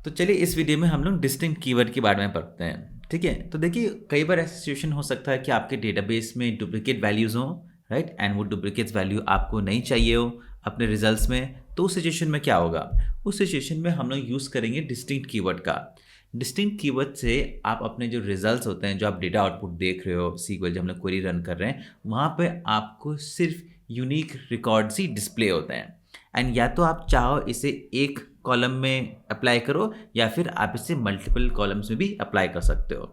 तो चलिए इस वीडियो में हम लोग डिस्टिंक्ट कीवर्ड के बारे में पढ़ते हैं। ठीक है, तो देखिए कई बार ऐसा सिचुएशन हो सकता है कि आपके डेटाबेस में डुप्लीकेट वैल्यूज़ हों, राइट, एंड वो डुप्लीकेट वैल्यू आपको नहीं चाहिए हो अपने रिजल्ट्स में। तो उस सिचुएशन में क्या होगा? उस सिचुएशन में हम लोग यूज़ करेंगे डिस्टिंक्ट कीवर्ड का। डिस्टिंक्ट कीवर्ड से आप अपने जो रिजल्ट्स होते हैं, जो आप डेटा आउटपुट देख रहे हो सीक्वल, जब हम लोग क्वेरी रन कर रहे हैं, वहाँ पे आपको सिर्फ यूनिक रिकॉर्ड्स ही डिस्प्ले होते हैं। एंड या तो आप चाहो इसे एक कॉलम में अप्लाई करो या फिर आप इसे मल्टीपल कॉलम्स में भी अप्लाई कर सकते हो।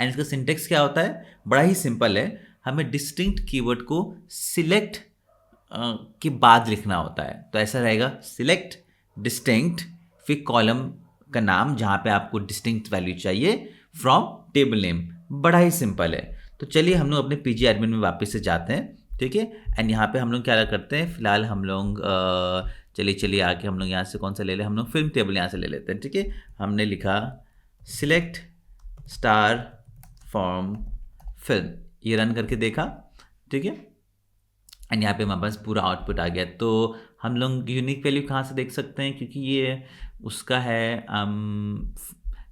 एंड इसका सिंटेक्स क्या होता है? बड़ा ही सिंपल है। हमें डिस्टिंक्ट कीवर्ड को सिलेक्ट के बाद लिखना होता है। तो ऐसा रहेगा, सिलेक्ट डिस्टिंक्ट, फिर कॉलम का नाम जहाँ पे आपको डिस्टिंक्ट वैल्यू चाहिए, फ्रॉम टेबल नेम। बड़ा ही सिंपल है। तो चलिए हम लोग अपने पीजी एडमिन में वापस से जाते हैं। ठीक है, एंड यहाँ पे हम लोग क्या करते हैं, फिलहाल हम लोग चलिए आके हम लोग यहाँ से कौन सा ले लें, हम लोग फिल्म टेबल यहाँ से ले लेते हैं। ठीक है, हमने लिखा सिलेक्ट स्टार फ्रॉम फिल्म, ये रन करके देखा। ठीक है, एंड यहाँ पे हमारे पास पूरा आउटपुट आ गया। तो हम लोग यूनिक वैल्यू कहाँ से देख सकते हैं, क्योंकि ये उसका है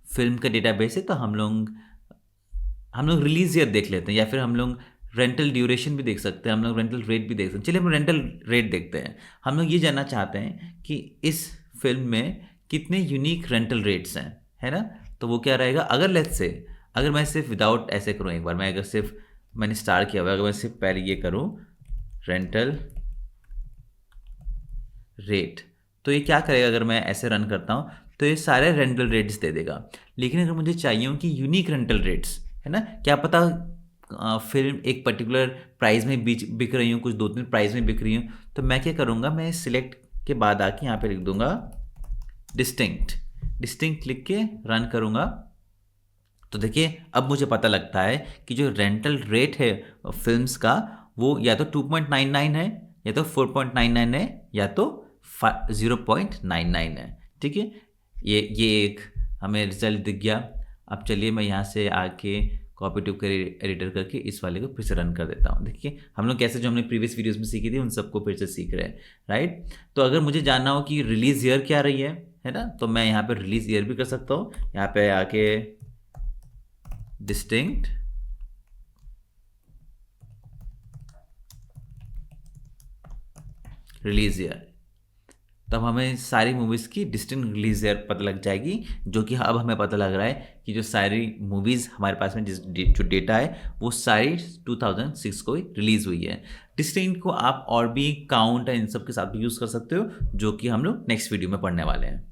फिल्म का डेटाबेस है। तो हम लोग रिलीज ईयर देख लेते हैं, या फिर हम लोग रेंटल ड्यूरेशन भी देख सकते हैं, हम लोग रेंटल रेट भी देख सकते हैं। चलिए हम रेंटल रेट देखते हैं। हम लोग ये जानना चाहते हैं कि इस फिल्म में कितने यूनिक रेंटल रेट्स हैं, है ना। तो वो क्या रहेगा, अगर लेट्स से अगर मैं सिर्फ विदाउट ऐसे करूँ, एक बार मैं अगर सिर्फ मैंने स्टार किया हुआ, अगर मैं सिर्फ पहले ये करूँ रेंटल रेट, तो ये क्या करेगा, अगर मैं ऐसे रन करता हूँ तो ये सारे रेंटल रेट्स दे देगा। लेकिन अगर मुझे चाहिए हो कि यूनिक रेंटल रेट्स, है ना, क्या पता फिल्म एक पर्टिकुलर प्राइस में बिक रही हूँ, कुछ 2-3 प्राइस में बिक रही हूँ, तो मैं क्या करूँगा, मैं सिलेक्ट के बाद आके यहाँ पे लिख दूंगा डिस्टिंक्ट। डिस्टिंक्ट लिख के रन करूँगा। तो देखिए अब मुझे पता लगता है कि जो रेंटल रेट है फिल्म्स का, वो या तो 2.99 है, या तो 4.99 है, या तो 0.99 है। ठीक है, ये एक हमें रिजल्ट दिख गया। अब चलिए मैं यहाँ से आके कॉपी टू कर एडिटर करके इस वाले को फिर से रन कर देता हूँ। देखिए हम लोग कैसे जो हमने प्रीवियस वीडियोस में सीखी थी उन सबको फिर से सीख रहे हैं, राइट। तो अगर मुझे जानना हो कि रिलीज ईयर क्या रही है ना, तो मैं यहाँ पे रिलीज ईयर भी कर सकता हूँ। यहाँ पे आके डिस्टिंक्ट रिलीज ईयर, तब हमें सारी मूवीज़ की डिस्टिंक्ट रिलीज ईयर पता लग जाएगी। जो कि अब हमें पता लग रहा है कि जो सारी मूवीज़ हमारे पास में जो डेटा है वो सारी 2006 को रिलीज़ हुई है। डिस्टिंक्ट को आप और भी काउंट एंड इन सब के साथ भी यूज़ कर सकते हो, जो कि हम लोग नेक्स्ट वीडियो में पढ़ने वाले हैं।